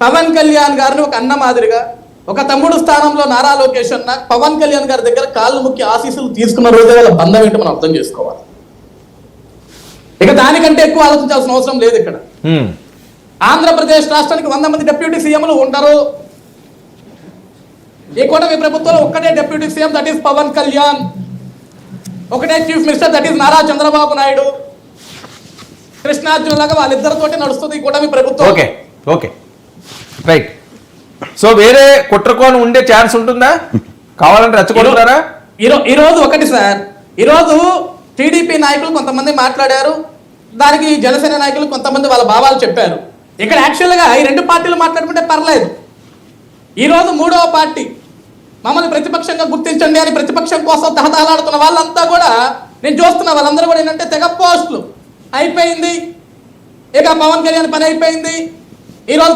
పవన్ కళ్యాణ్ గారిని ఒక అన్న మాదిరిగా, ఒక తమ్ముడు స్థానంలో నారా లోకేష్ అన్న పవన్ కళ్యాణ్ గారి దగ్గర కాళ్ళు ముక్కి ఆశీస్సులు తీసుకున్న రోజే వాళ్ళ బంధం ఏంటో మనం అర్థం చేసుకోవాలి. ఇక దానికంటే ఎక్కువ ఆలోచించాల్సిన అవసరం లేదు. ఇక్కడ ఆంధ్రప్రదేశ్ రాష్ట్రానికి 100 మంది డిప్యూటీ సీఎంలు ఉంటారు. ఈ కూటమి ప్రభుత్వంలో ఒక్కటే deputy CM, that is Pawan Kalyan. ఒకటే chief minister, that is Nara Chandrababu Naidu. కృష్ణార్జునులాగా వాళ్ళిద్దరితోటి నడుస్తుంది ఈ కూటమి ప్రభుత్వం. Okay okay right. సో వేరే కుట్రకోణ ఉండే ఛాన్స్ ఉంటుందా? కావాలంటే రెచ్చగొడతారా? ఈరోజు ఒకటి సార్, ఈరోజు టీడీపీ నాయకులు కొంతమంది మాట్లాడారు, దానికి జనసేన నాయకులు కొంతమంది వాళ్ళ భావాలు చెప్పారు. ఇక్కడ యాక్చువల్గా ఈ రెండు పార్టీలు మాట్లాడుకుంటే పర్లేదు. ఈరోజు మూడవ పార్టీ మమ్మల్ని ప్రతిపక్షంగా గుర్తించండి అని ప్రతిపక్షం కోసం తహతహలాడుతున్న వాళ్ళంతా కూడా నేను చూస్తున్నా. వాళ్ళందరూ కూడా ఏంటంటే తెగ పోస్టులు అయిపోయింది, ఇక పవన్ కళ్యాణ్ పని అయిపోయింది. ఈరోజు